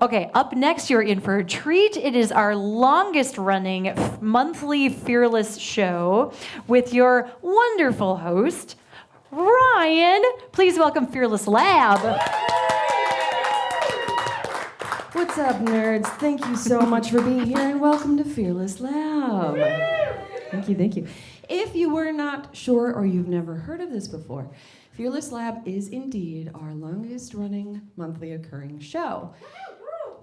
Okay, up next, you're in for a treat. It is our longest running monthly Fearless show with your wonderful host, Ryan. Please welcome Fearless Lab. What's up, nerds? Thank you so much for being here, and welcome to Fearless Lab. Thank you. If you were not sure or you've never heard of this before, Fearless Lab is indeed our longest running monthly occurring show.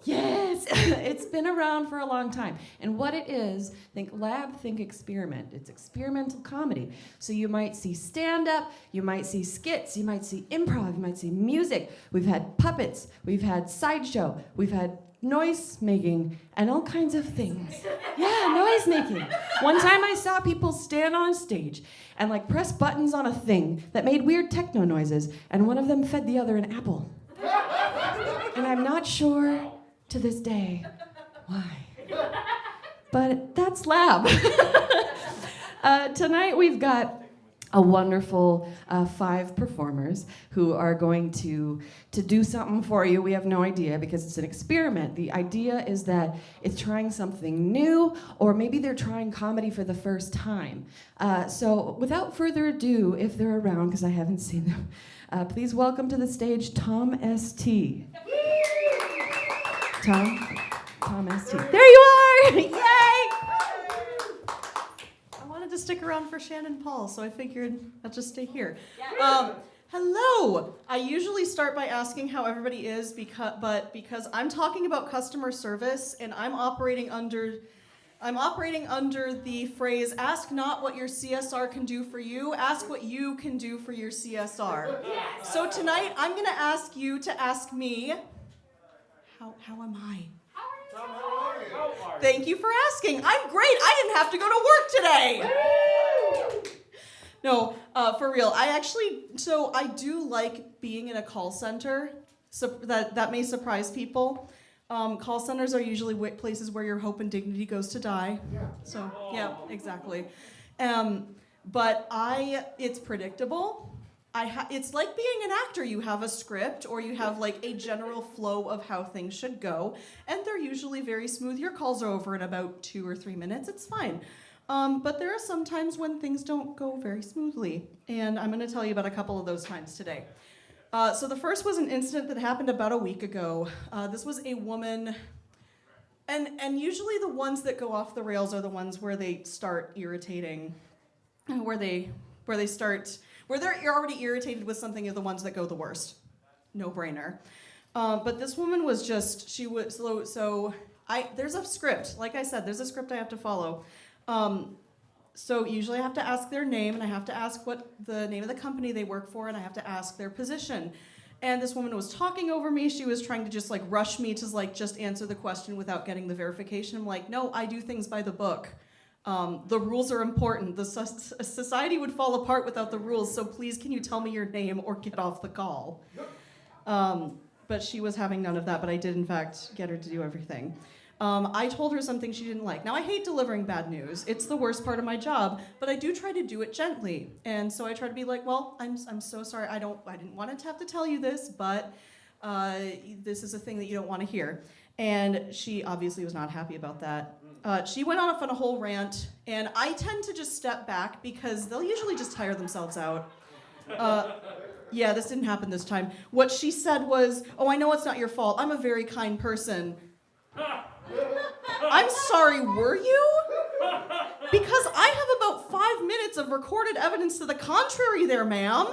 Yes, it's been around for a long time. And what it is, think lab, think experiment. It's experimental comedy. So you might see stand-up, you might see skits, you might see improv, you might see music. We've had puppets, we've had sideshow, we've had noise making, and all kinds of things. Yeah, noise making. One time I saw people stand on a stage and like press buttons on a thing that made weird techno noises, and one of them fed the other an apple. And I'm not sure to this day why. But that's Lab. Tonight we've got a wonderful 5 performers who are going to do something for you. We have no idea because it's an experiment. The idea is that it's trying something new, or maybe they're trying comedy for the first time. So without further ado, if they're around, because I haven't seen them, please welcome to the stage Tom St. Tom St. There you are! Yay! I wanted to stick around for Shannon Paul, so I figured I'll just stay here. Hello! I usually start by asking how everybody is, because I'm talking about customer service, and I'm operating under the phrase, ask not what your CSR can do for you, ask what you can do for your CSR. Yes. So tonight, I'm going to ask you to ask me, how am I? Tom, how are you? Thank you for asking. I'm great. I didn't have to go to work today. No, for real. I do like being in a call center. So that may surprise people. Call centers are usually places where your hope and dignity goes to die. Yeah. So, yeah, exactly. But it's predictable. It's like being an actor. You have a script, or you have like a general flow of how things should go, and they're usually very smooth. Your calls are over in about 2 or 3 minutes. It's fine. But there are some times when things don't go very smoothly, and I'm going to tell you about a couple of those times today. So the first was an incident that happened about a week ago. This was a woman, and usually the ones that go off the rails are the ones where they start irritating, where you're already irritated with something, are the ones that go the worst. No brainer. But this woman was just, there's a script. Like I said, there's a script I have to follow. So usually I have to ask their name, and I have to ask what the name of the company they work for, and I have to ask their position. And this woman was talking over me. She was trying to just like rush me to like just answer the question without getting the verification. I'm like, no, I do things by the book. The rules are important. The society would fall apart without the rules, so please can you tell me your name or get off the call? But she was having none of that, but I did in fact get her to do everything. I told her something she didn't like. Now I hate delivering bad news. It's the worst part of my job, but I do try to do it gently. And so I try to be like, well, I'm so sorry. I didn't want to have to tell you this, but this is a thing that you don't want to hear. And she obviously was not happy about that. She went off on a whole rant, and I tend to just step back because they'll usually just tire themselves out. Yeah, this didn't happen this time. What she said was, oh, I know it's not your fault. I'm a very kind person. I'm sorry, were you? Because I have about 5 minutes of recorded evidence to the contrary there, ma'am.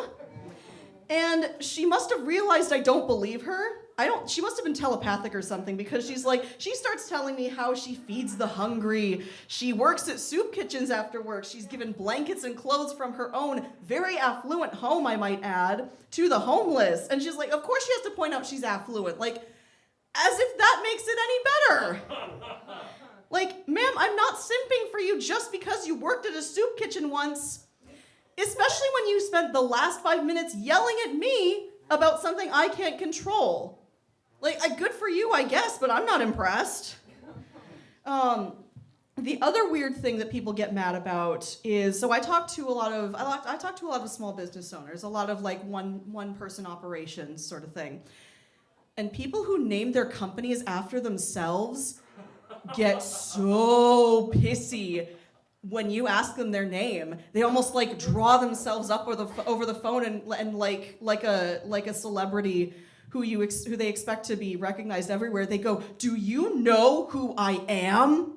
And she must have realized I don't believe her. She must have been telepathic or something, because she starts telling me how she feeds the hungry. She works at soup kitchens after work. She's given blankets and clothes from her own very affluent home, I might add, to the homeless. And she's like, of course she has to point out she's affluent. Like, as if that makes it any better. Like, ma'am, I'm not simping for you just because you worked at a soup kitchen once. Especially when you spent the last 5 minutes yelling at me about something I can't control. Like, good for you, I guess, but I'm not impressed. The other weird thing that people get mad about is, so I talk to a lot of small business owners, a lot of like one person operations sort of thing. And people who name their companies after themselves get so pissy when you ask them their name. They almost like draw themselves up over the phone and like a celebrity who they expect to be recognized everywhere. They go, "Do you know who I am?"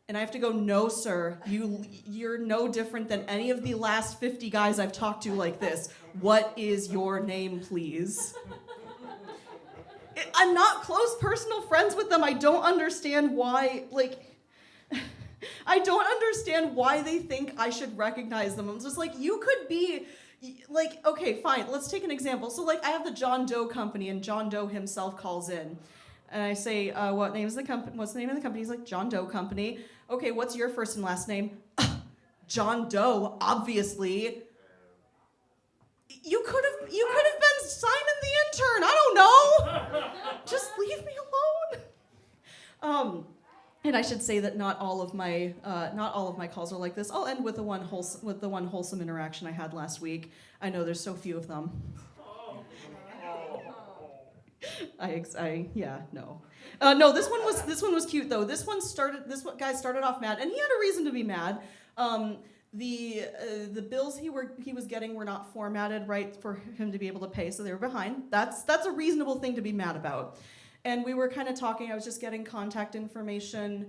And I have to go, "No, sir. You're no different than any of the last 50 guys I've talked to like this. What is your name, please?" I'm not close personal friends with them. I don't understand why, I don't understand why they think I should recognize them. I'm just like, you could be, like, okay, fine, let's take an example. So, like, I have the John Doe Company, and John Doe himself calls in. And I say, what's the name of the company? He's like, John Doe Company. Okay, what's your first and last name? John Doe, obviously. You could have been Simon the Intern. I don't know. Just leave me alone. And I should say that not all of my calls are like this. I'll end with the one wholesome interaction I had last week. I know there's so few of them. No, this one was cute though. This guy started off mad, and he had a reason to be mad. The bills he was getting were not formatted right for him to be able to pay, so they were behind. That's a reasonable thing to be mad about. And we were kind of talking. I was just getting contact information,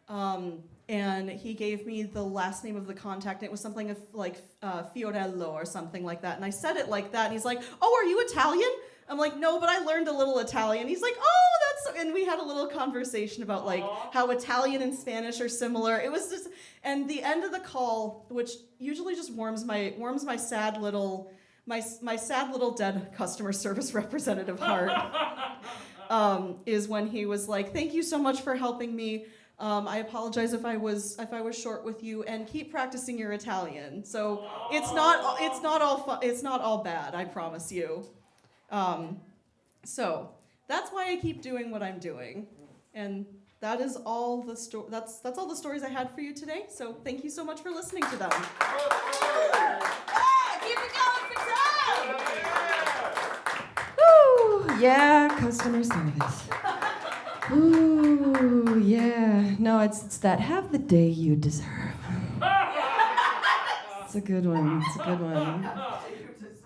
and he gave me the last name of the contact. And it was something like Fiorello or something like that. And I said it like that, and he's like, "Oh, are you Italian?" I'm like, "No, but I learned a little Italian." He's like, "Oh, that's," and we had a little conversation about like how Italian and Spanish are similar. It was just, and the end of the call, which usually just warms my sad little dead customer service representative heart, is when he was like, "Thank you so much for helping me. I apologize if I was short with you, and keep practicing your Italian." So it's not all bad, I promise you. So that's why I keep doing what I'm doing, and that is all that's all the stories I had for you today. So thank you so much for listening to them. Keep it going for time! Woo! Yeah, customer service. Ooh, yeah. No, it's that have the day you deserve. It's a good one.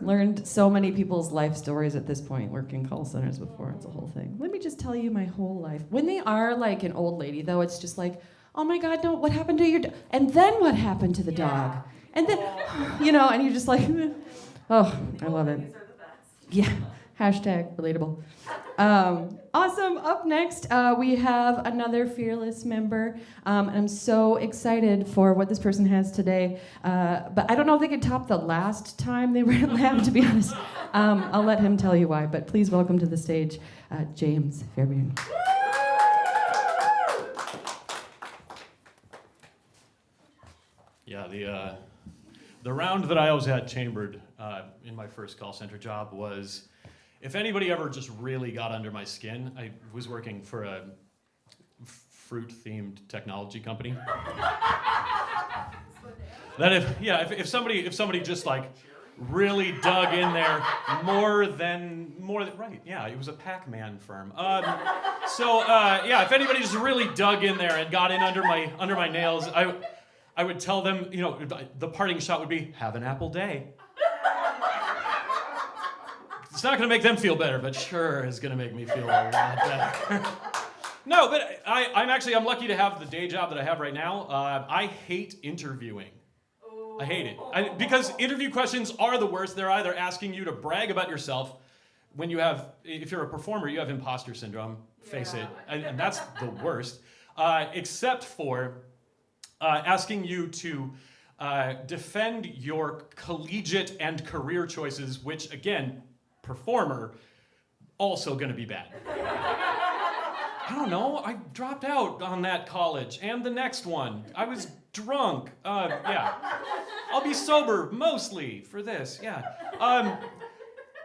Learned so many people's life stories at this point, working call centers before. It's a whole thing. Let me just tell you my whole life. When they are like an old lady, though, it's just like, "Oh my God, no, what happened to your dog?" And then what happened to the dog? And then, and you're just like, oh, I love it. Yeah, hashtag relatable. Awesome. Up next, we have another Fearless member. And I'm so excited for what this person has today. But I don't know if they could top the last time they were at Lab, to be honest. I'll let him tell you why. But please welcome to the stage, James Fairbairn. Yeah, the round that I always had chambered in my first call center job was, if anybody ever just really got under my skin. I was working for a fruit-themed technology company. That if somebody just like really dug in there more than right, yeah, it was a Pac-Man firm. If anybody just really dug in there and got in under my nails, I would tell them, the parting shot would be, "Have an apple day." It's not going to make them feel better, but sure is going to make me feel a lot better. No, but I'm lucky to have the day job that I have right now. I hate interviewing. I hate it. Because interview questions are the worst. They're either asking you to brag about yourself. If you're a performer, you have imposter syndrome. Face it. And that's the worst. Except for asking you to defend your collegiate and career choices, which, again, performer, also gonna be bad. I don't know, I dropped out on that college and the next one. I was drunk, yeah. I'll be sober mostly for this, yeah.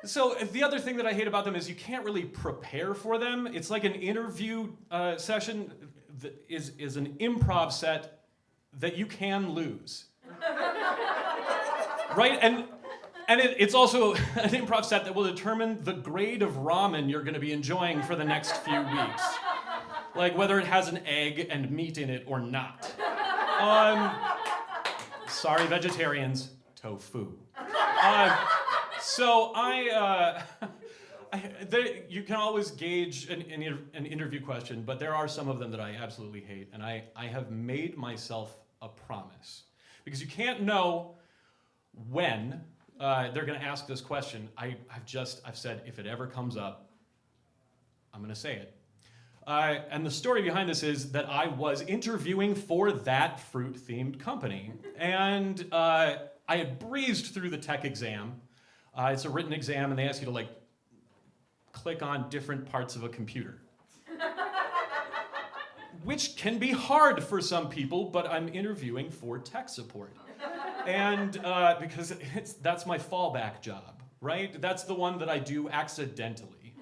So the other thing that I hate about them is you can't really prepare for them. It's like an interview session that is an improv set that you can lose. Right, and And it's also an improv set that will determine the grade of ramen you're going to be enjoying for the next few weeks. Like whether it has an egg and meat in it or not. Sorry, vegetarians, tofu. You can always gauge an interview question, but there are some of them that I absolutely hate, and I have made myself a promise. Because you can't know when they're going to ask this question. I've said, if it ever comes up, I'm going to say it. And the story behind this is that I was interviewing for that fruit-themed company, and I had breezed through the tech exam. It's a written exam, and they ask you to click on different parts of a computer, which can be hard for some people. But I'm interviewing for tech support, and because that's my fallback job, right? That's the one that I do accidentally.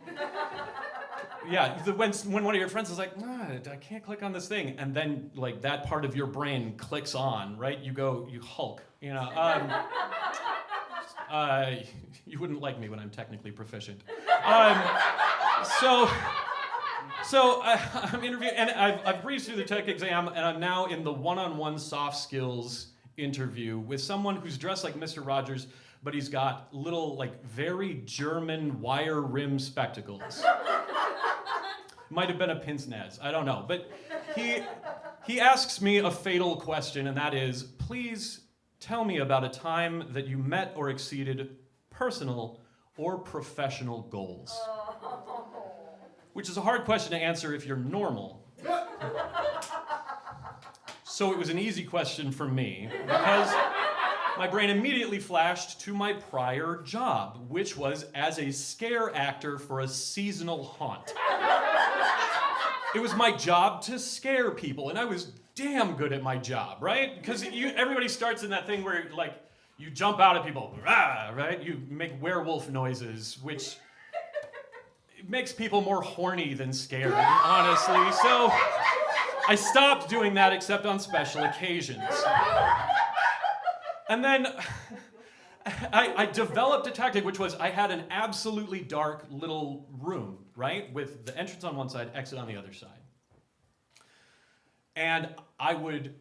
Yeah, when one of your friends is like, I can't click on this thing, and then that part of your brain clicks on, right? You Hulk, you wouldn't like me when I'm technically proficient. So I'm interviewing, and I've breezed through the tech exam, and I'm now in the one-on-one soft skills interview with someone who's dressed like Mr. Rogers, but he's got little, very German wire rim spectacles. Might have been a pince nez, I don't know. But he asks me a fatal question, and that is, please tell me about a time that you met or exceeded personal or professional goals. Which is a hard question to answer if you're normal. So it was an easy question for me, because my brain immediately flashed to my prior job, which was as a scare actor for a seasonal haunt. It was my job to scare people, and I was damn good at my job, right? Because everybody starts in that thing where, you jump out at people, rah, right? You make werewolf noises, which makes people more horny than scared, honestly. So I stopped doing that except on special occasions. And then I developed a tactic, which was I had an absolutely dark little room, right? With the entrance on one side, exit on the other side. And I would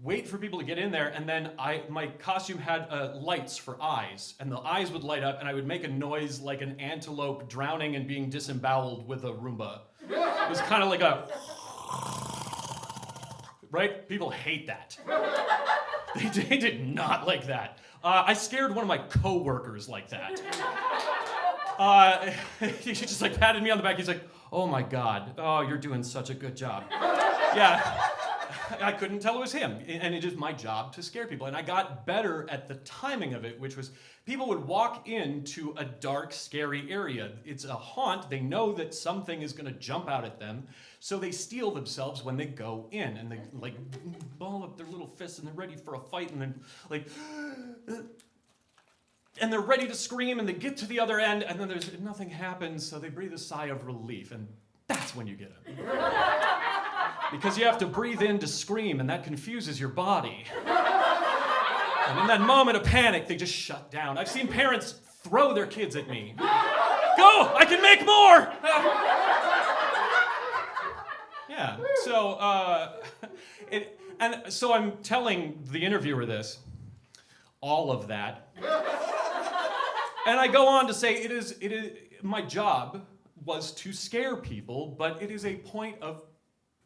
wait for people to get in there, and then my costume had lights for eyes, and the eyes would light up, and I would make a noise like an antelope drowning and being disemboweled with a Roomba. It was kind of like a... Right? People hate that. They did not like that. I scared one of my co-workers like that. He just patted me on the back. He's like, oh my God, oh, you're doing such a good job. Yeah, I couldn't tell it was him. And it is my job to scare people. And I got better at the timing of it, which was people would walk into a dark, scary area. It's a haunt. They know that something is going to jump out at them. So they steel themselves when they go in. And they ball up their little fists and they're ready for a fight. And then and they're ready to scream, and they get to the other end, and then nothing happens, so they breathe a sigh of relief, and that's when you get them. Because you have to breathe in to scream, and that confuses your body. And in that moment of panic, they just shut down. I've seen parents throw their kids at me. Go! I can make more! Yeah, so I'm telling the interviewer this, all of that. And I go on to say it is my job was to scare people, but it is a point of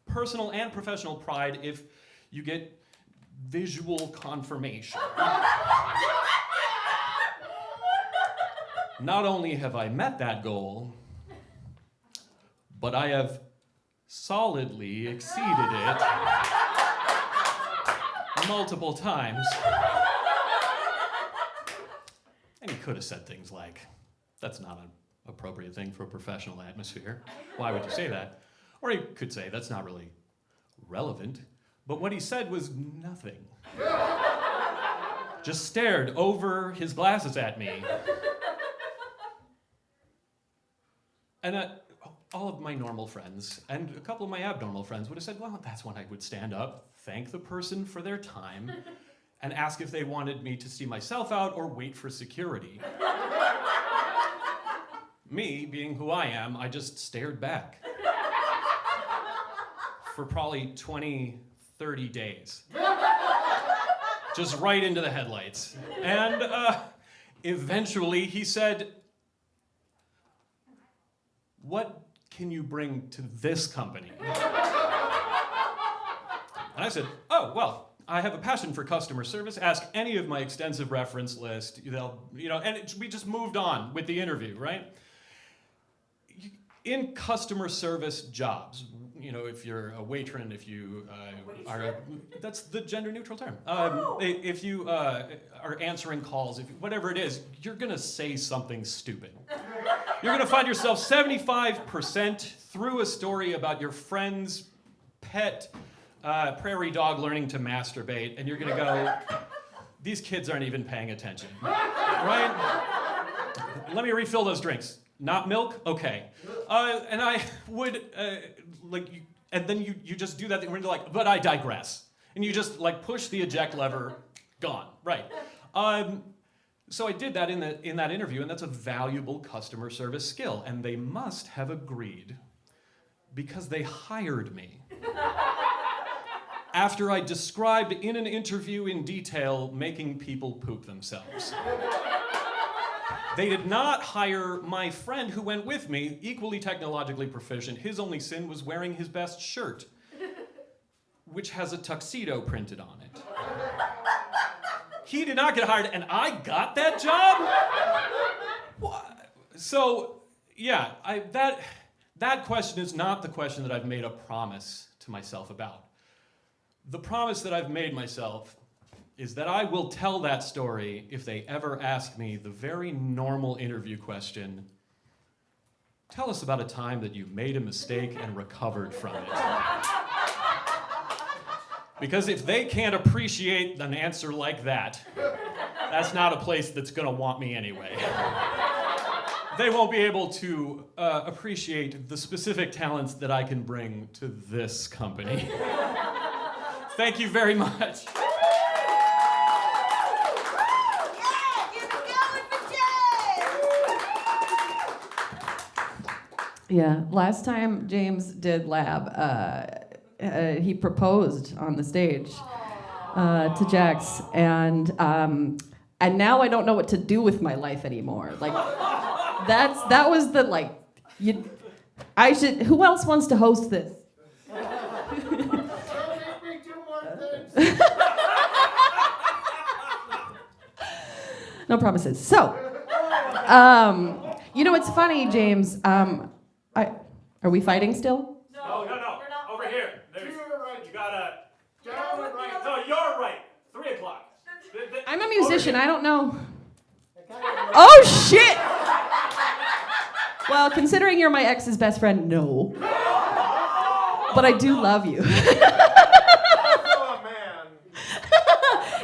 personal and professional pride if you get visual confirmation. Not only have I met that goal, but I have solidly exceeded it multiple times. And he could have said things like, that's not an appropriate thing for a professional atmosphere. Why would you say that? Or he could say, that's not really relevant. But what he said was nothing. Just stared over his glasses at me. And all of my normal friends and a couple of my abnormal friends would have said, well, that's when I would stand up, thank the person for their time, and ask if they wanted me to see myself out or wait for security. Me, being who I am, I just stared back. For probably 20, 30 days. Just right into the headlights. And eventually he said, "What can you bring to this company?" And I said, "Oh, well, I have a passion for customer service. Ask any of my extensive reference list. We just moved on with the interview, right? In customer service jobs, if you're a waitress, if you that's the gender neutral term. If you are answering calls, whatever it is, you're gonna say something stupid. You're gonna find yourself 75% through a story about your friend's pet prairie dog learning to masturbate, and you're gonna go, these kids aren't even paying attention, right? Let me refill those drinks. Not milk? Okay. And I would, and then you just do that thing where you're like, but I digress. And you just push the eject lever, gone, right. So I did that in that interview, and that's a valuable customer service skill, and they must have agreed because they hired me. After I described in an interview in detail making people poop themselves. They did not hire my friend who went with me, equally technologically proficient. His only sin was wearing his best shirt, which has a tuxedo printed on it. He did not get hired, and I got that job? What? So, yeah, that question is not the question that I've made a promise to myself about. The promise that I've made myself is that I will tell that story if they ever ask me the very normal interview question, tell us about a time that you made a mistake and recovered from it. Because if they can't appreciate an answer like that, that's not a place that's gonna want me anyway. They won't be able to appreciate the specific talents that I can bring to this company. Thank you very much. Yeah, last time James did lab, he proposed on the stage to Jax, and now I don't know what to do with my life anymore. That was the I should. Who else wants to host this? No promises. So, it's funny, James. Are we fighting still? No. Over here. You gotta. No, you're right. 3 o'clock. I'm a musician. I don't know. Oh shit! Well, considering you're my ex's best friend, no. But I do love you. Oh, man.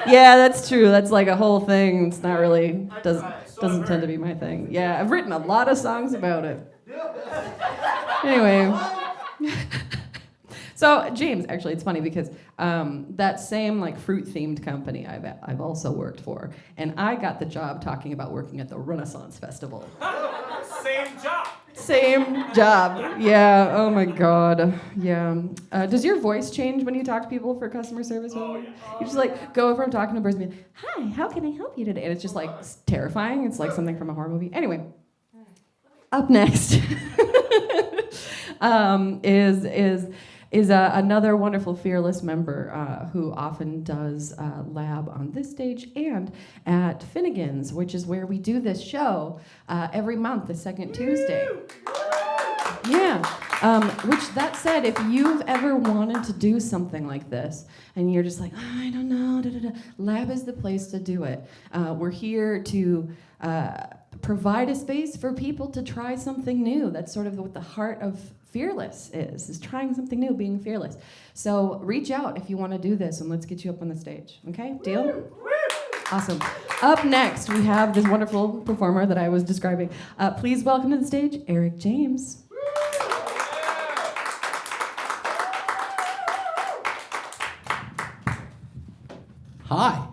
Yeah, that's true. That's like a whole thing. It's not really doesn't tend to be my thing. Yeah, I've written a lot of songs about it. Anyway. So James, actually, it's funny because that same fruit-themed company I've also worked for, and I got the job talking about working at the Renaissance Festival. Same job. Same job. Yeah. Oh my God. Yeah. Does your voice change when you talk to people for customer service? Oh, yeah. You just go over and talking to a person, and be like, "Hi, how can I help you today?" And it's just it's terrifying. It's like something from a horror movie. Anyway. Up next is another wonderful Fearless member who often does lab on this stage and at Finnegan's, which is where we do this show every month, the second Tuesday. Yeah. Which, that said, if you've ever wanted to do something like this and you're just like, I don't know, lab is the place to do it. We're here to provide a space for people to try something new. That's sort of what the heart of Fearless is trying something new, being fearless. So reach out if you want to do this, and let's get you up on the stage. Okay? Deal? Awesome. Up next, we have this wonderful performer that I was describing. Please welcome to the stage, Eric James. Hi.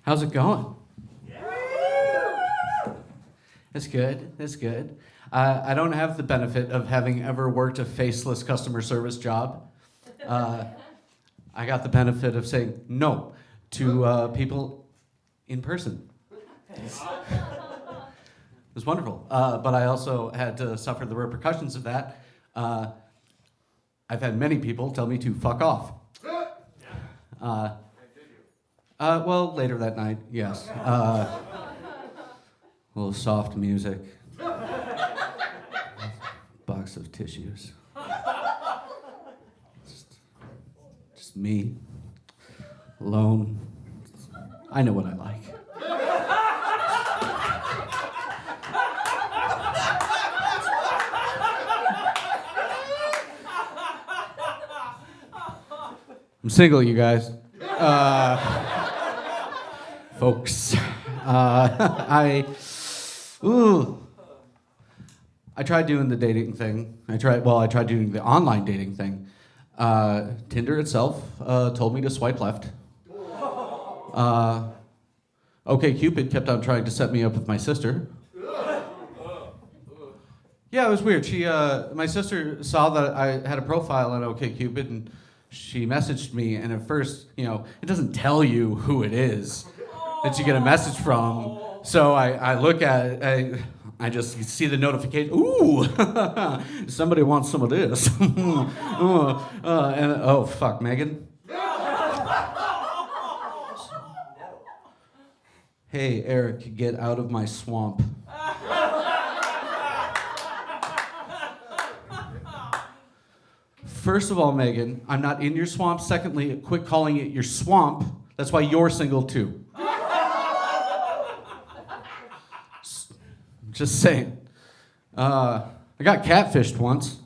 How's it going? That's good. That's good. I don't have the benefit of having ever worked a faceless customer service job. I got the benefit of saying no to people in person. It was wonderful. But I also had to suffer the repercussions of that. I've had many people tell me to fuck off. Well, later that night, yes. A little soft music. Box of tissues. Just me. Alone. I know what I like. I'm single, you guys. Folks. I tried doing the dating thing. I tried doing the online dating thing. Tinder itself told me to swipe left. OkCupid kept on trying to set me up with my sister. Yeah, it was weird. My sister saw that I had a profile on OkCupid, and she messaged me. And at first, it doesn't tell you who it is that you get a message from. So I look at it. I just see the notification. Ooh, somebody wants some of this. Oh fuck, Megan. Hey, Eric, get out of my swamp. First of all, Megan, I'm not in your swamp. Secondly, quit calling it your swamp. That's why you're single too. Just saying. I got catfished once.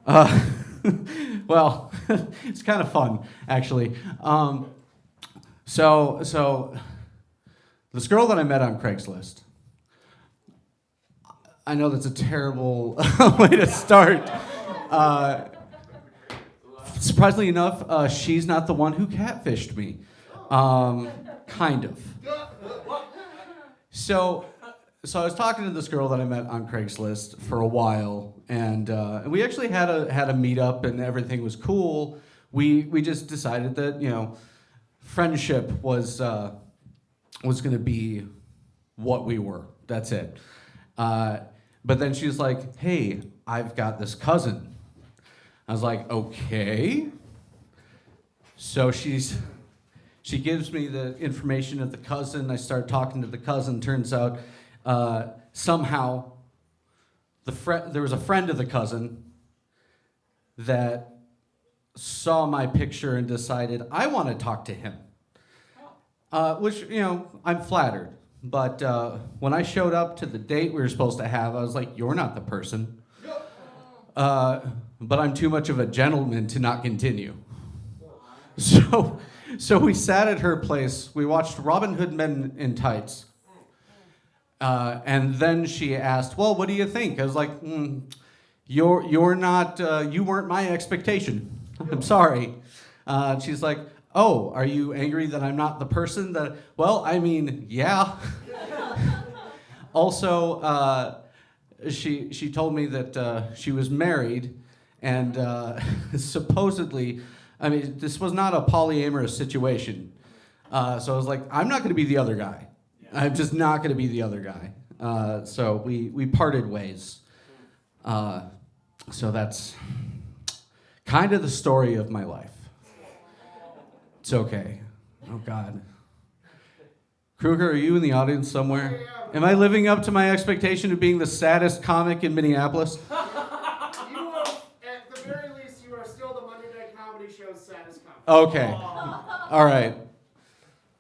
Well, it's kind of fun, actually. So this girl that I met on Craigslist, I know that's a terrible way to start. Surprisingly enough, she's not the one who catfished me. Kind of. So I was talking to this girl that I met on Craigslist for a while, and we actually had a meetup, and everything was cool. We just decided that friendship was going to be what we were. That's it. But then she was like, "Hey, I've got this cousin." I was like, "Okay." So she gives me the information of the cousin. I start talking to the cousin. Turns out somehow there was a friend of the cousin that saw my picture and decided I want to talk to him. Which, I'm flattered. But when I showed up to the date we were supposed to have, I was like, "You're not the person." But I'm too much of a gentleman to not continue. So we sat at her place. We watched Robin Hood Men in Tights. And then she asked, "Well, what do you think?" I was like, "You're not. You weren't my expectation. I'm sorry." She's like, "Oh, are you angry that I'm not the person that?" Well, I mean, yeah. Also, she told me that she was married, and supposedly, I mean, this was not a polyamorous situation. So I was like, I'm not going to be the other guy. I'm just not going to be the other guy. So we parted ways. So that's kind of the story of my life. It's okay. Oh, God. Kruger, are you in the audience somewhere? Am I living up to my expectation of being the saddest comic in Minneapolis? You are, at the very least, you are still the Monday Night Comedy Show's saddest comic. Okay. All right.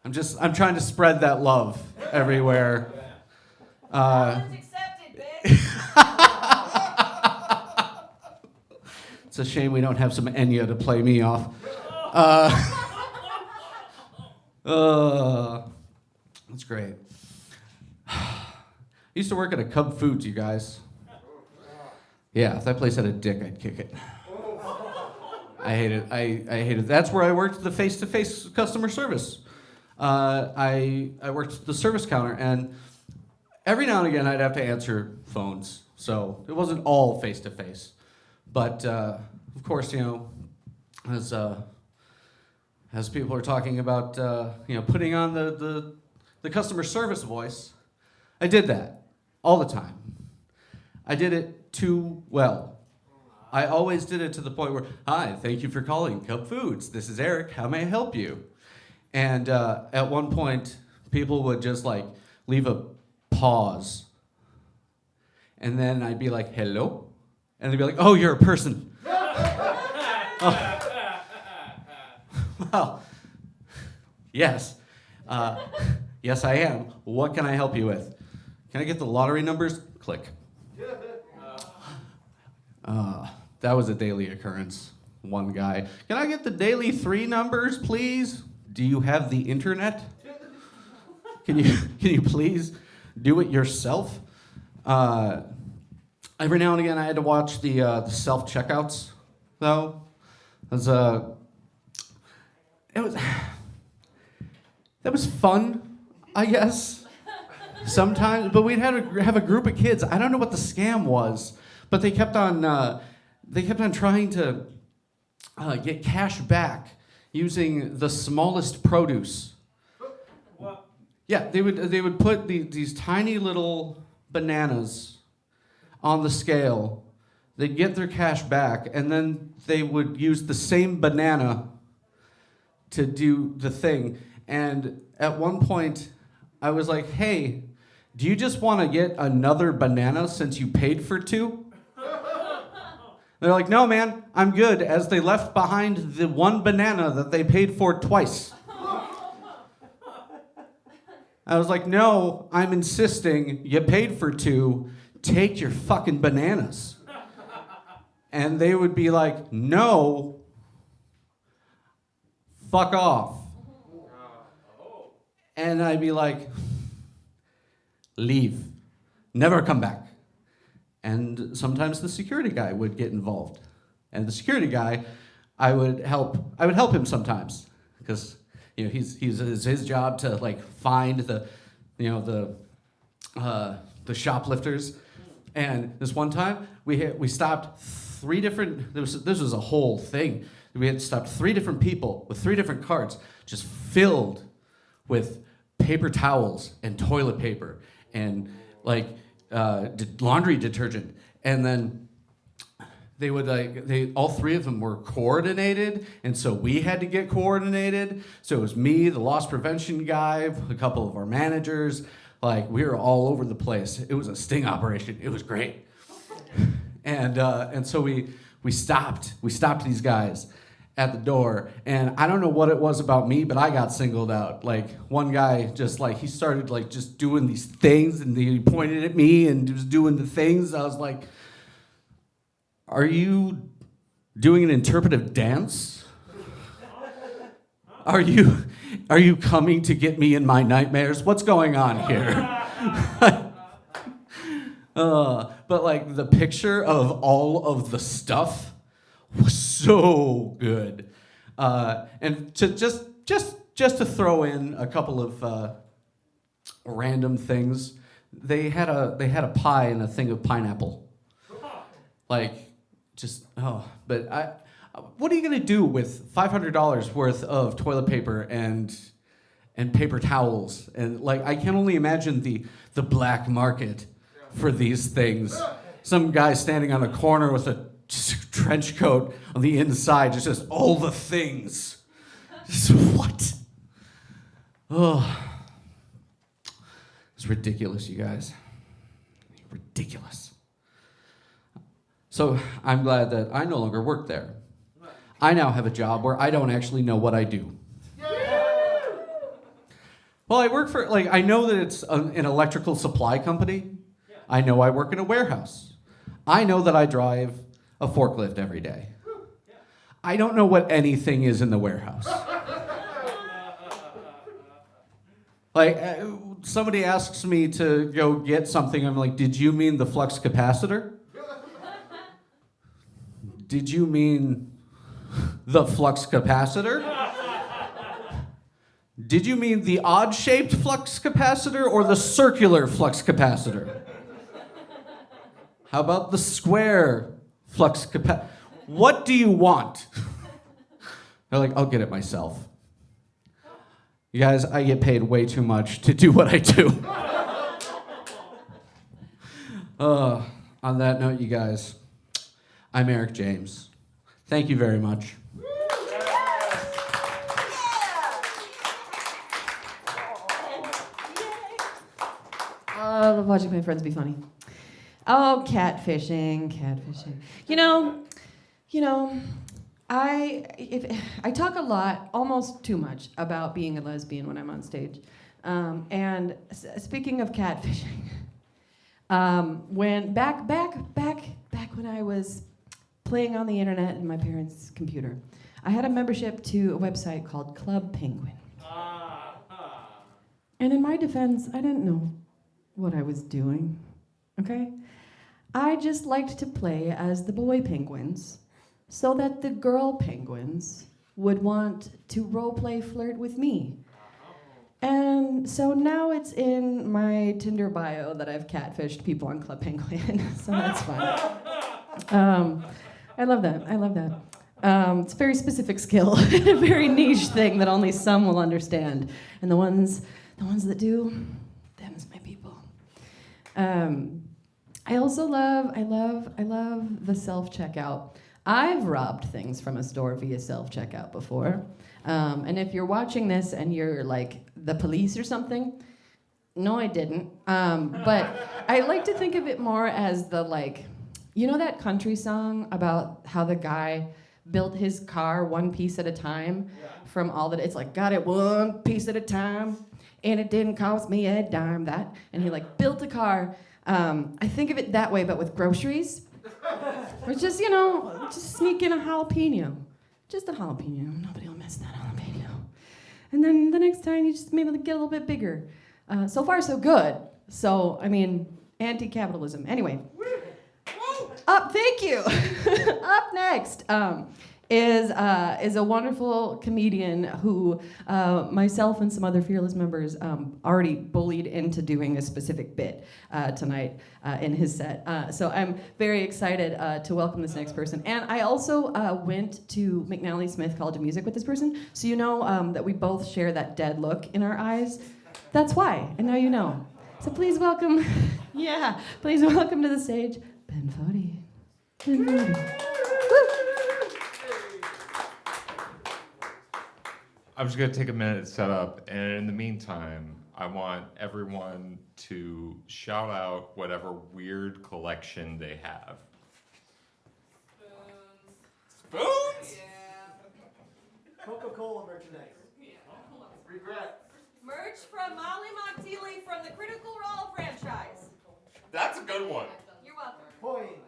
I'm trying to spread that love everywhere. Accepted, bitch. It's a shame we don't have some Enya to play me off. That's great. I used to work at a Cub Foods, you guys. Yeah, if that place had a dick, I'd kick it. I hate it. I hate it. That's where I worked the face-to-face customer service. I worked the service counter, and every now and again I'd have to answer phones, so it wasn't all face to face. But of course, as people are talking about, putting on the customer service voice, I did that all the time. I did it too well. I always did it to the point where, hi, thank you for calling Cub Foods. This is Eric. How may I help you? And at one point, people would just like leave a pause. And then I'd be like, hello? And they'd be like, oh, you're a person. Oh. Well, yes. Yes, I am. What can I help you with? Can I get the lottery numbers? Click. That was a daily occurrence. One guy, can I get the daily 3 numbers, please? Do you have the internet? Can you please do it yourself? Every now and again, I had to watch the self checkouts, though. That was fun, I guess. Sometimes, but we'd have a group of kids. I don't know what the scam was, but they kept on trying to get cash back using the smallest produce. What? Yeah, they would put these tiny little bananas on the scale. They'd get their cash back, and then they would use the same banana to do the thing. And at one point, I was like, hey, do you just want to get another banana since you paid for 2? They're like, no, man, I'm good, as they left behind the one banana that they paid for twice. I was like, no, I'm insisting, you paid for 2, take your fucking bananas. And they would be like, no, fuck off. And I'd be like, leave, never come back. And sometimes the security guy would get involved. And the security guy, I would help him sometimes, because it's his job to like find the shoplifters. And this one time we stopped 3 different. This was a whole thing. We had stopped 3 different people with 3 different carts, just filled with paper towels and toilet paper and like laundry detergent. And then they would all 3 of them were coordinated, and so we had to get coordinated. So it was me, the loss prevention guy, a couple of our managers. Like, we were all over the place. It was a sting operation. It was great. And so we stopped these guys at the door, and I don't know what it was about me, but I got singled out. Like, one guy just like, he started like just doing these things, and he pointed at me and was doing the things. I was like, are you doing an interpretive dance? Are you coming to get me in my nightmares? What's going on here? But like the picture of all of the stuff was so good. And to just to throw in a couple of random things, they had a pie and a thing of pineapple. Like, but what are you gonna do with $500 worth of toilet paper and paper towels? And like, I can only imagine the black market for these things. Some guy standing on a corner with a trench coat on the inside, just all the things. Just what? Oh, it's ridiculous, you guys. Ridiculous. So I'm glad that I no longer work there. I now have a job where I don't actually know what I do. Well, I work for, like, I know that it's an electrical supply company. I know I work in a warehouse. I know that I drive a forklift every day. I don't know what anything is in the warehouse. Like, somebody asks me to go get something, I'm like, did you mean the flux capacitor? Did you mean the flux capacitor? Did you mean the odd-shaped flux capacitor or the circular flux capacitor? How about the square flux capacitor? What do you want? They're like, I'll get it myself. You guys, I get paid way too much to do what I do. On that note, you guys, I'm Eric James. Thank you very much. I love watching my friends be funny. Oh, catfishing. You know, I talk a lot, almost too much, about being a lesbian when I'm on stage. And speaking of catfishing, when back when I was playing on the internet in my parents' computer, I had a membership to a website called Club Penguin. And in my defense, I didn't know what I was doing, okay? I just liked to play as the boy penguins so that the girl penguins would want to roleplay flirt with me. And so now it's in my Tinder bio that I've catfished people on Club Penguin, so that's fun. I love that. It's a very specific skill, a very niche thing that only some will understand. And the ones that do, them's my people. I also love the self-checkout. I've robbed things from a store via self-checkout before. And if you're watching this and you're like the police or something, no, I didn't. But I like to think of it more as the like, you know that country song about how the guy built his car one piece at a time from all that, it's like, got it one piece at a time, and it didn't cost me a dime, that, and he like built a car. I think of it that way, but with groceries. Or just, just sneak in a jalapeno. Just a jalapeno. Nobody will miss that jalapeno. And then the next time you just maybe get a little bit bigger. So far, so good. So, I mean, anti-capitalism. Anyway. Thank you. Up next is a wonderful comedian who myself and some other Fearless members already bullied into doing a specific bit tonight in his set. So I'm very excited to welcome this next person. And I also went to McNally Smith College of Music with this person, so you know that we both share that dead look in our eyes. That's why, and now you know. So please welcome, please welcome to the stage, Ben Foddy. Ben Foddy. I'm just going to take a minute to set up, and in the meantime, I want everyone to shout out whatever weird collection they have. Spoons? Yeah. Coca-Cola merchandise. Regret. Merch from Molly Monteely from the Critical Role franchise. That's a good one. You're welcome. Coins.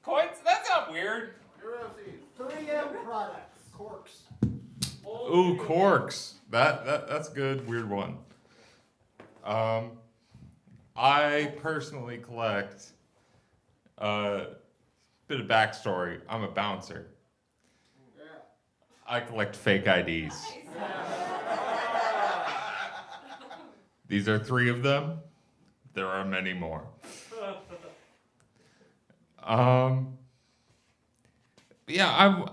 Coins? That's not weird. 3M products. Corks. Ooh, corks. That's a good, weird one. I personally collect a bit of backstory. I'm a bouncer. Yeah. I collect fake IDs. These are 3 of them. There are many more. I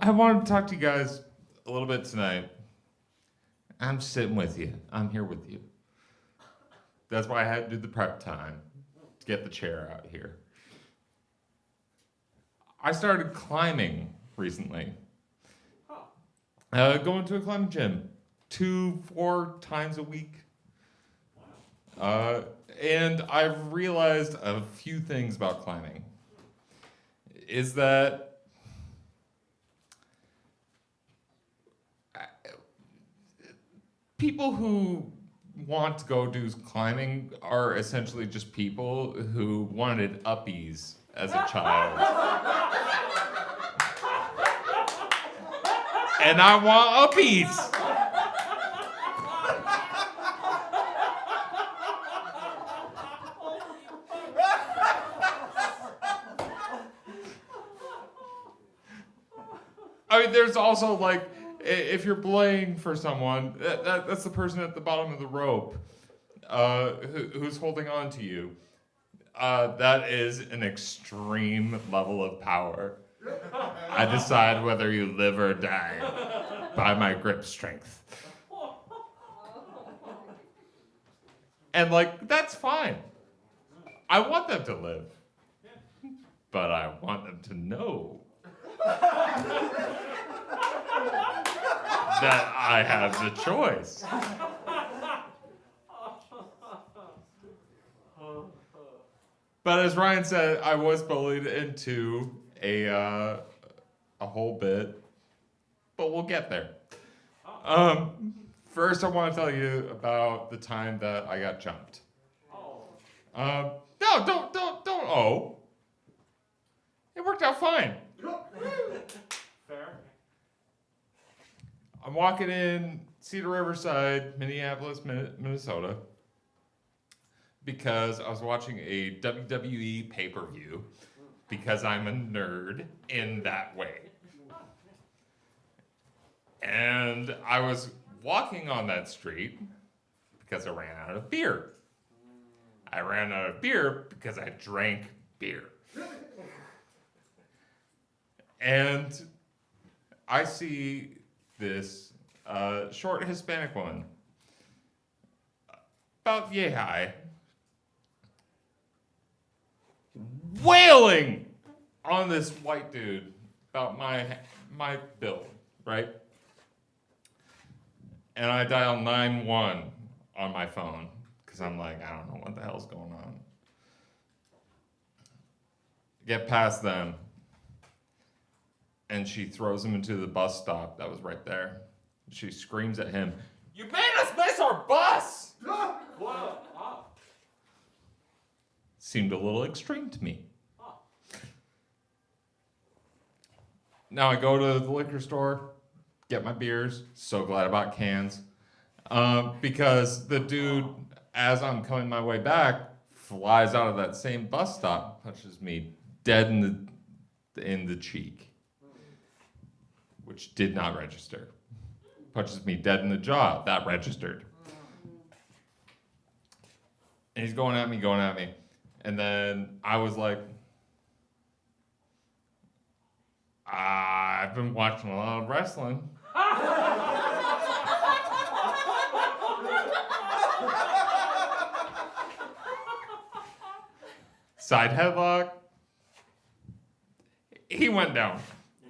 wanted to talk to you guys a little bit tonight. I'm sitting with you. I'm here with you. That's why I had to do the prep time to get the chair out here. I started climbing recently. Going to a climbing gym 2-4 times a week. And I've realized a few things about climbing. Is that people who want to go do climbing are essentially just people who wanted uppies as a child. And I want uppies. I mean, there's also like, if you're belaying for someone, that's the person at the bottom of the rope who's holding on to you. That is an extreme level of power. I decide whether you live or die by my grip strength. And like, that's fine. I want them to live. But I want them to know that I have the choice. But as Ryan said, I was bullied into a whole bit, but we'll get there. First, I want to tell you about the time that I got jumped. No, don't. Oh, it worked out fine. Fair. I'm walking in Cedar Riverside, Minneapolis, Minnesota, because I was watching a WWE pay-per-view, because I'm a nerd in that way. And I was walking on that street because I ran out of beer. I ran out of beer because I drank beer. And I see this short Hispanic woman, about yay high, wailing on this white dude about my build, right? And I dial 911 on my phone because I'm like, I don't know what the hell's going on. Get past them. And she throws him into the bus stop that was right there. She screams at him, "You made us miss our bus!" Seemed a little extreme to me. Now I go to the liquor store, get my beers. So glad I bought cans. Because the dude, as I'm coming my way back, flies out of that same bus stop, punches me dead in the cheek, which did not register. Punches me dead in the jaw, that registered. And he's going at me. And then I was like, I've been watching a lot of wrestling. Side headlock. He went down.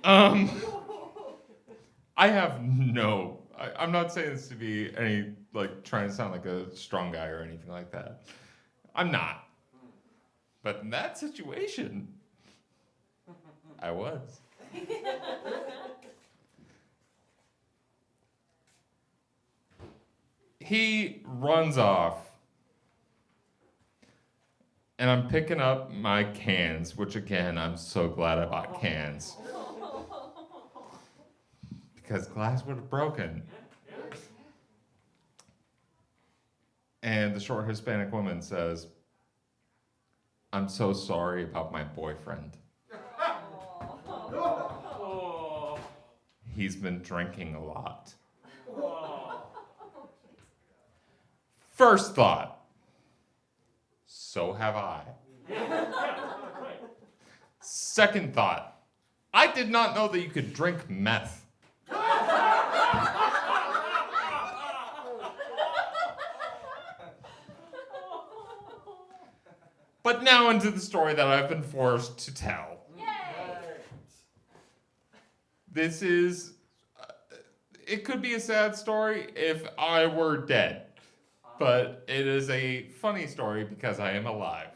I have I'm not saying this to be any, like, trying to sound like a strong guy or anything like that. I'm not. But in that situation, I was. He runs off. And I'm picking up my cans, which again, I'm so glad I bought cans. Because glass would have broken. And the short Hispanic woman says, "I'm so sorry about my boyfriend. He's been drinking a lot." First thought, so have I. Second thought, I did not know that you could drink meth. But now into the story that I've been forced to tell. Yay! This is, it could be a sad story if I were dead. But it is a funny story because I am alive.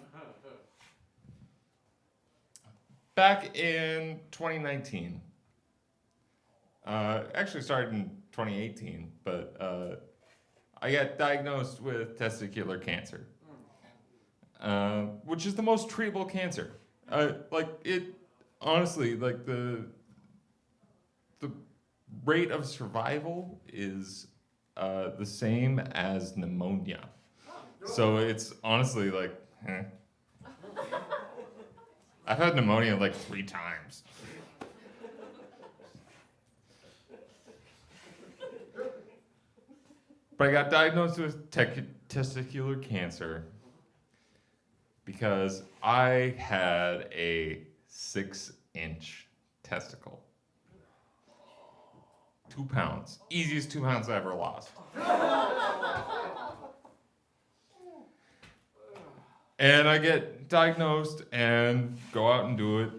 Back in 2019, actually started in 2018, but I got diagnosed with testicular cancer, which is the most treatable cancer. Honestly, the rate of survival is the same as pneumonia. So it's honestly like, I've had pneumonia like 3 times. But I got diagnosed with testicular cancer because I had a 6-inch testicle. 2 pounds. Easiest 2 pounds I ever lost. And I get diagnosed and go out and do it.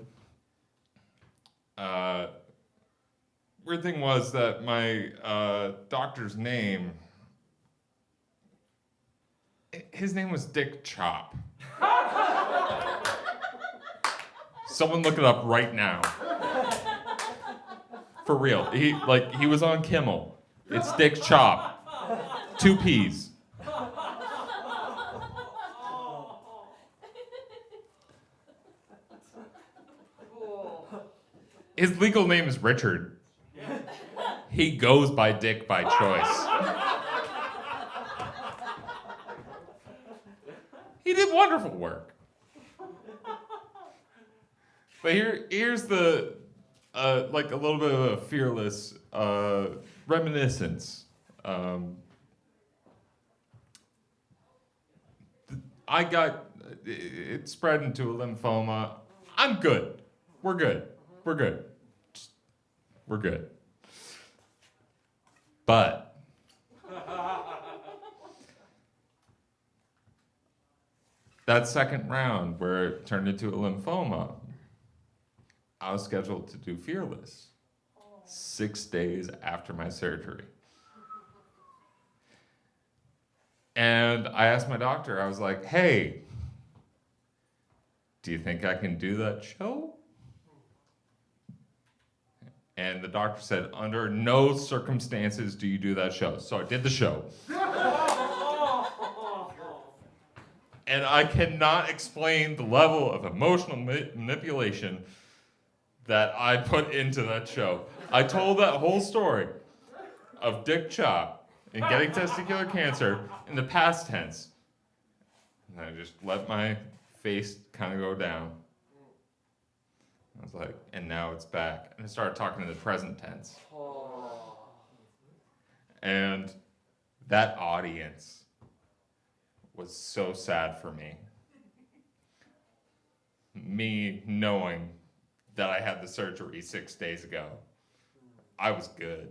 Weird thing was that my doctor's name, his name was Dick Chop. Someone look it up right now. For real. He was on Kimmel. It's Dick Chop. 2 P's. His legal name is Richard. He goes by Dick by choice. He did wonderful work. But here's the like a little bit of a fearless reminiscence. I got it spread into a lymphoma. I'm good. We're good. We're good. We're good. But that second round where it turned into a lymphoma, I was scheduled to do Fearless 6 days after my surgery. And I asked my doctor, I was like, hey, do you think I can do that show? And the doctor said, under no circumstances do you do that show. So I did the show. And I cannot explain the level of emotional manipulation that I put into that show. I told that whole story of Dick Chop and getting testicular cancer in the past tense. And I just let my face kind of go down. I was like, and now it's back. And I started talking in the present tense. And that audience was so sad for me. Me knowing that I had the surgery 6 days ago. I was good.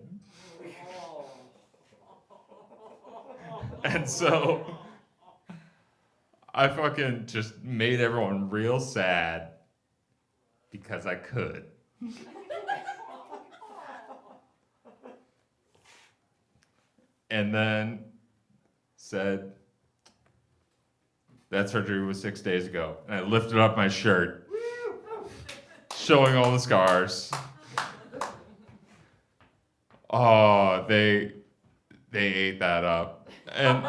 And so I fucking just made everyone real sad because I could. And then said, that surgery was 6 days ago. And I lifted up my shirt, showing all the scars. Oh, they ate that up. And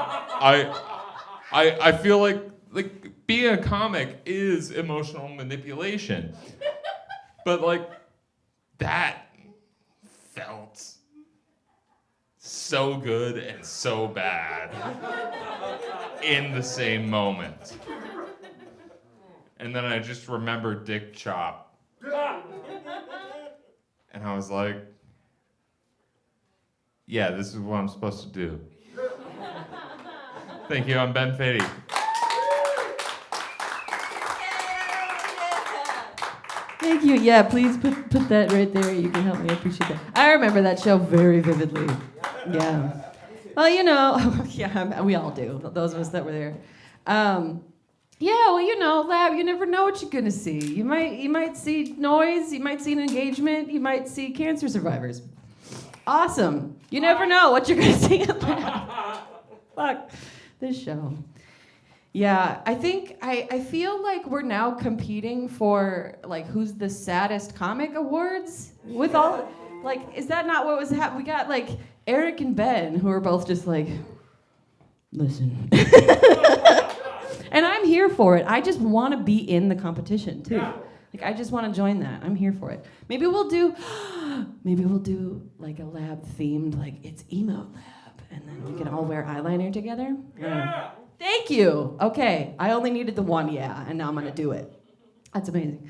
I feel like being a comic is emotional manipulation. But like that felt so good and so bad in the same moment. And then I just remembered Dick Chop. And I was like, yeah, this is what I'm supposed to do. Thank you, I'm Ben Fady. Thank you. Yeah, please put that right there. You can help me. I appreciate that. I remember that show very vividly. Yeah. Well, you know, yeah, we all do. Those of us that were there. Yeah, well, you know, lab. You never know what you're gonna see. You might see noise. You might see an engagement. You might see cancer survivors. Awesome. You never know what you're gonna see in lab. Fuck this show. Yeah, I think I feel like we're now competing for like who's the saddest comic awards with all like is that not what was happening? We got like Eric and Ben who are both just like listen. And I'm here for it. I just want to be in the competition too. Like I just want to join that. I'm here for it. Maybe we'll do like a lab themed like it's emo lab and then we can all wear eyeliner together. Yeah. Thank you. Okay, I only needed the one, yeah, and now I'm gonna do it. That's amazing.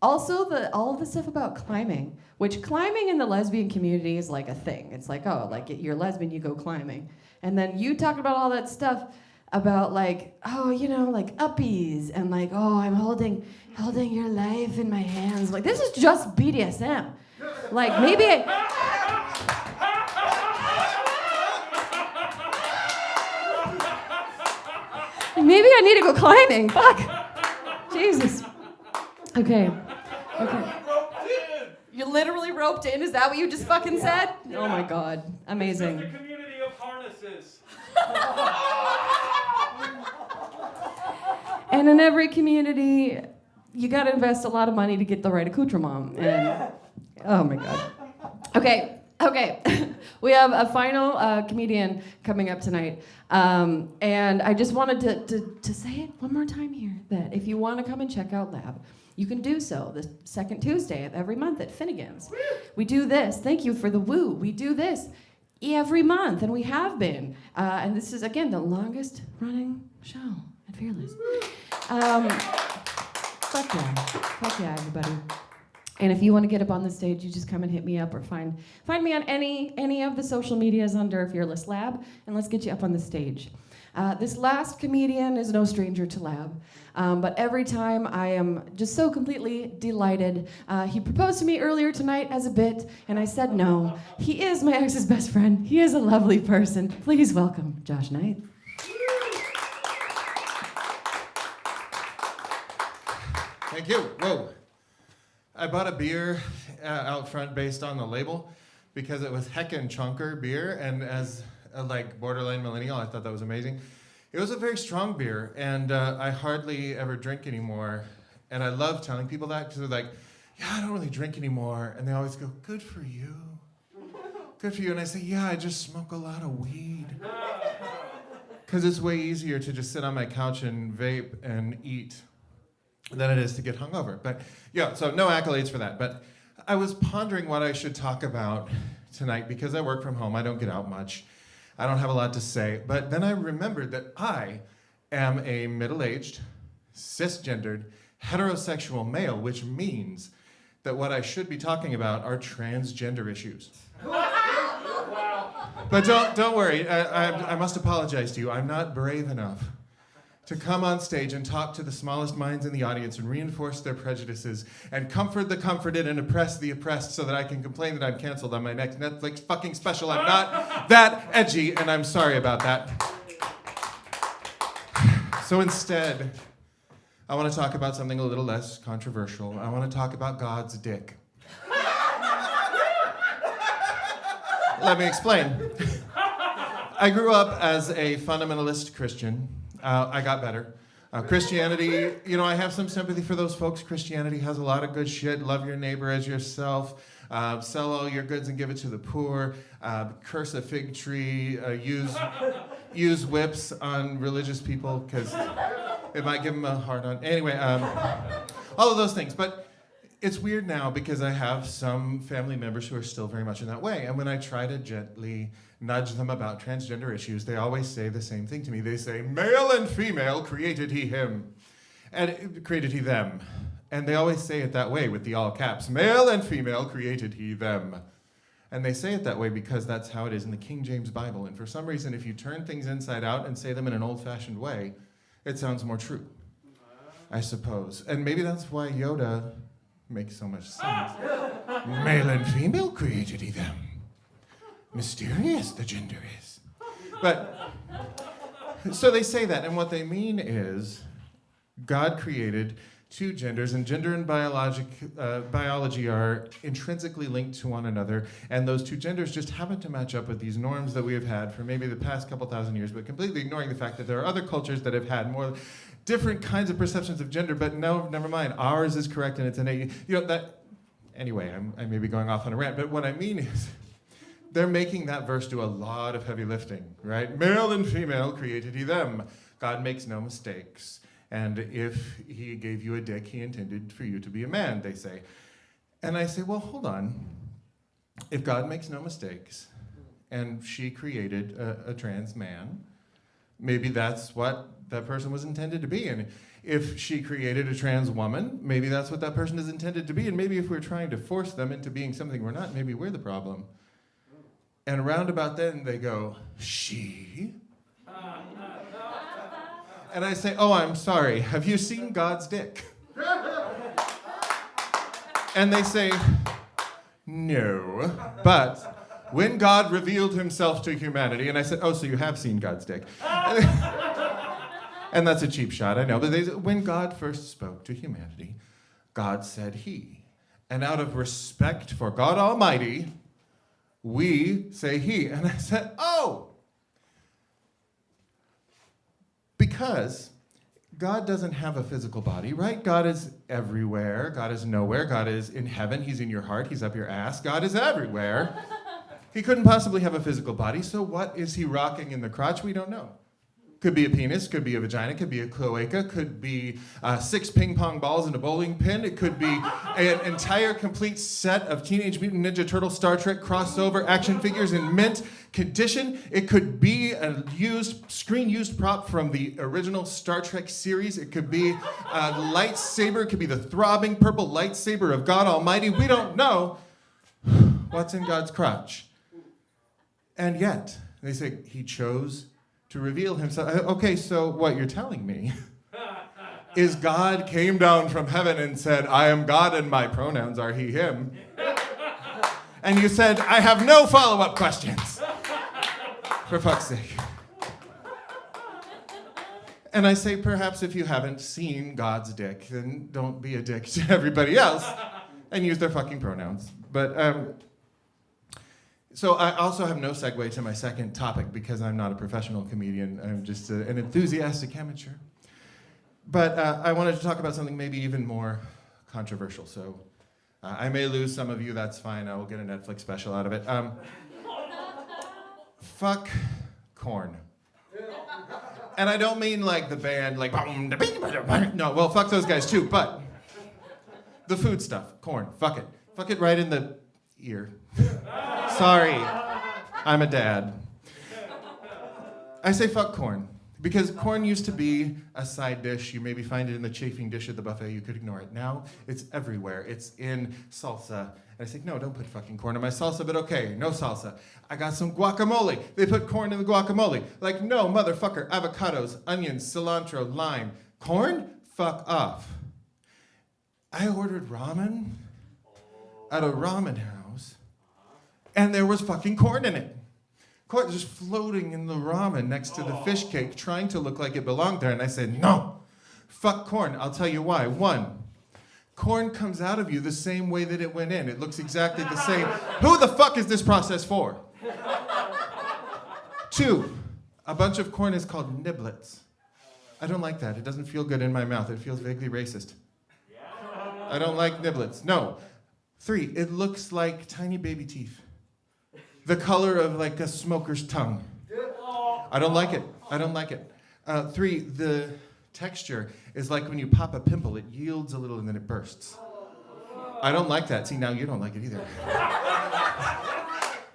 Also, all of the stuff about climbing, which climbing in the lesbian community is like a thing. It's like, oh, like you're lesbian, you go climbing. And then you talk about all that stuff about like, oh, you know, like uppies and like, oh, I'm holding your life in my hands. Like, this is just BDSM. Like, maybe maybe I need to go climbing. Fuck. Jesus. Okay. You literally roped in? Is that what you just fucking said? Oh my God. Amazing. It's a community of harnesses. And in every community, you gotta invest a lot of money to get the right accoutrement. And oh my God. Okay. We have a final comedian coming up tonight. And I just wanted to say it one more time here, that if you want to come and check out Lab, you can do so the second Tuesday of every month at Finnegan's. We do this. Thank you for the woo. We do this every month, and we have been. And this is, again, the longest running show at Fearless. Fuck yeah, everybody. And if you want to get up on the stage, you just come and hit me up, or find me on any of the social medias under Fearless Lab, and let's get you up on the stage. This last comedian is no stranger to Lab, but every time I am just so completely delighted. He proposed to me earlier tonight as a bit, and I said no. He is my ex's best friend. He is a lovely person. Please welcome Josh Knight. Thank you. Whoa. I bought a beer out front based on the label because it was Heckin' Chunker beer, and as a like borderline millennial, I thought that was amazing. It was a very strong beer, and I hardly ever drink anymore. And I love telling people that because they're like, yeah, I don't really drink anymore. And they always go, good for you. Good for you. And I say, yeah, I just smoke a lot of weed. Because it's way easier to just sit on my couch and vape and eat than it is to get hungover. But yeah, so no accolades for that. But I was pondering what I should talk about tonight because I work from home. I don't get out much. I don't have a lot to say. But then I remembered that I am a middle-aged, cisgendered, heterosexual male, which means that what I should be talking about are transgender issues. But don't worry, I must apologize to you. I'm not brave enough to come on stage and talk to the smallest minds in the audience and reinforce their prejudices and comfort the comforted and oppress the oppressed so that I can complain that I'm canceled on my next Netflix fucking special. I'm not that edgy, and I'm sorry about that. So instead, I want to talk about something a little less controversial. I want to talk about God's dick. Let me explain. I grew up as a fundamentalist Christian. I got better. Christianity, you know, I have some sympathy for those folks. Christianity has a lot of good shit. Love your neighbor as yourself. Sell all your goods and give it to the poor. Curse a fig tree. Use whips on religious people because it might give them a hard on. Anyway, all of those things. But it's weird now because I have some family members who are still very much in that way. And when I try to gently nudge them about transgender issues, they always say the same thing to me. They say, male and female created he him, and created he them. And they always say it that way with the all caps. Male and female created he them. And they say it that way because that's how it is in the King James Bible. And for some reason, if you turn things inside out and say them in an old-fashioned way, it sounds more true, I suppose. And maybe that's why Yoda makes so much sense. Male and female created he them. Mysterious the gender is. But, so they say that, and what they mean is God created two genders, and gender and biology are intrinsically linked to one another, and those two genders just happen to match up with these norms that we have had for maybe the past couple thousand years, but completely ignoring the fact that there are other cultures that have had more different kinds of perceptions of gender, but no, never mind, ours is correct and it's innate. You know, that, anyway, I may be going off on a rant, but what I mean is, they're making that verse do a lot of heavy lifting, right? Male and female created he them. God makes no mistakes. And if he gave you a dick, he intended for you to be a man, they say. And I say, well, hold on. If God makes no mistakes, and she created a trans man, maybe that's what that person was intended to be. And If she created a trans woman, maybe that's what that person is intended to be. And maybe if we're trying to force them into being something we're not, maybe we're the problem. And round about then they go, she? And I say, oh, I'm sorry. Have you seen God's dick? And they say, no. But when God revealed himself to humanity, and I said, oh, so you have seen God's dick. And that's a cheap shot, I know. But when God first spoke to humanity, God said he. And out of respect for God Almighty, we say he. And I said, oh. Because God doesn't have a physical body, right? God is everywhere. God is nowhere. God is in heaven. He's in your heart. He's up your ass. God is everywhere. He couldn't possibly have a physical body, so what is he rocking in the crotch? We don't know. Could be a penis, could be a vagina, could be a cloaca, could be 6 ping pong balls and a bowling pin. It could be an entire complete set of Teenage Mutant Ninja Turtle Star Trek crossover action figures in mint condition. It could be a screen-used prop from the original Star Trek series. It could be a lightsaber. It could be the throbbing purple lightsaber of God Almighty. We don't know what's in God's crotch. And yet, they say, he chose to reveal himself. Okay, so what you're telling me is God came down from heaven and said, I am God and my pronouns are he, him. And you said, I have no follow-up questions. For fuck's sake. And I say, perhaps if you haven't seen God's dick, then don't be a dick to everybody else and use their fucking pronouns. But, so I also have no segue to my second topic because I'm not a professional comedian. I'm just an enthusiastic amateur. But I wanted to talk about something maybe even more controversial. So I may lose some of you. That's fine. I will get a Netflix special out of it. Fuck corn. And I don't mean like the band, like, no, well, fuck those guys too. But the food stuff, corn, fuck it. Fuck it right in the ear. Sorry, I'm a dad. I say fuck corn because corn used to be a side dish. You maybe find it in the chafing dish at the buffet. You could ignore it. Now it's everywhere. It's in salsa. And I say, no, don't put fucking corn in my salsa, but okay, no salsa. I got some guacamole. They put corn in the guacamole. Like, no, motherfucker, avocados, onions, cilantro, lime. Corn? Fuck off. I ordered ramen at a ramen house. And there was fucking corn in it. Corn just floating in the ramen next to the fish cake, trying to look like it belonged there. And I said, no, fuck corn. I'll tell you why. 1, corn comes out of you the same way that it went in. It looks exactly the same. Who the fuck is this process for? 2, a bunch of corn is called niblets. I don't like that. It doesn't feel good in my mouth. It feels vaguely racist. I don't like niblets. No. 3, it looks like tiny baby teeth. The color of like a smoker's tongue. I don't like it. I don't like it. 3, the texture is like when you pop a pimple, it yields a little and then it bursts. I don't like that. See, now you don't like it either.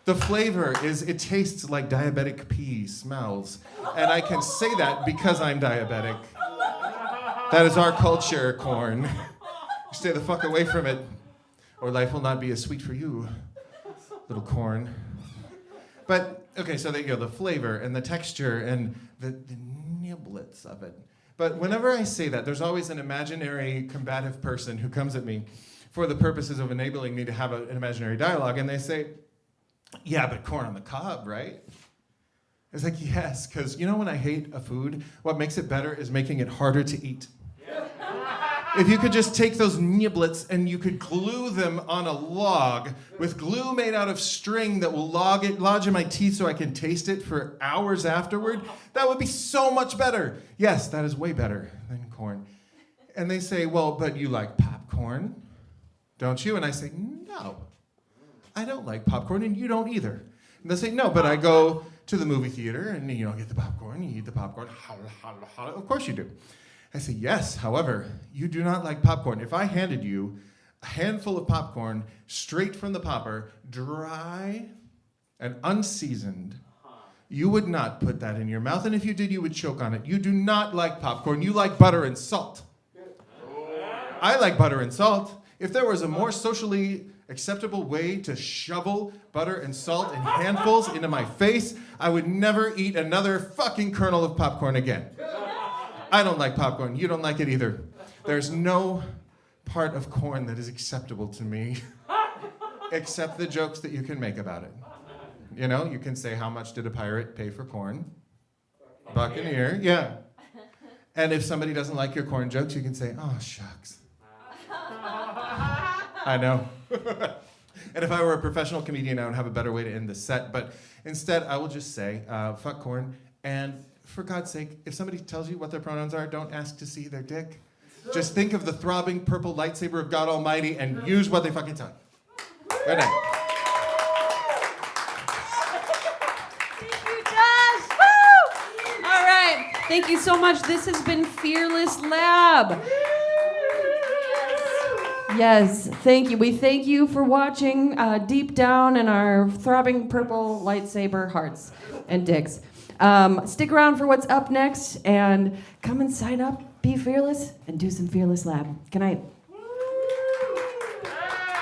The flavor is, it tastes like diabetic pea smells. And I can say that because I'm diabetic. That is our culture, corn. Stay the fuck away from it, or life will not be as sweet for you, little corn. But, okay, so there you go, the flavor and the texture and the niblets of it. But whenever I say that, there's always an imaginary combative person who comes at me for the purposes of enabling me to have an imaginary dialogue, and they say, yeah, but corn on the cob, right? It's like, yes, because you know when I hate a food, what makes it better is making it harder to eat. If you could just take those niblets and you could glue them on a log with glue made out of string that will lodge in my teeth so I can taste it for hours afterward, that would be so much better. Yes, that is way better than corn. And they say, well, but you like popcorn, don't you? And I say, no, I don't like popcorn and you don't either. And they say, no, but I go to the movie theater and you get the popcorn, you eat the popcorn. Of course you do. I say, yes, however, you do not like popcorn. If I handed you a handful of popcorn straight from the popper, dry and unseasoned, You would not put that in your mouth, and if you did, you would choke on it. You do not like popcorn. You like butter and salt. I like butter and salt. If there was a more socially acceptable way to shovel butter and salt in handfuls into my face, I would never eat another fucking kernel of popcorn again. I don't like popcorn. You don't like it either. There's no part of corn that is acceptable to me except the jokes that you can make about it. You know, you can say, how much did a pirate pay for corn? Buccaneer, yeah. And if somebody doesn't like your corn jokes, you can say, oh, shucks. I know. And if I were a professional comedian, I would have a better way to end the set. But instead, I will just say, fuck corn. And for God's sake, if somebody tells you what their pronouns are, don't ask to see their dick. Just think of the throbbing purple lightsaber of God Almighty and use what they fucking tell you. Good night. All right. Thank you so much. This has been Fearless Lab. Yes, thank you. We thank you for watching deep down in our throbbing purple lightsaber hearts and dicks. Stick around for what's up next and come and sign up, be fearless, and do some Fearless Lab. Good night.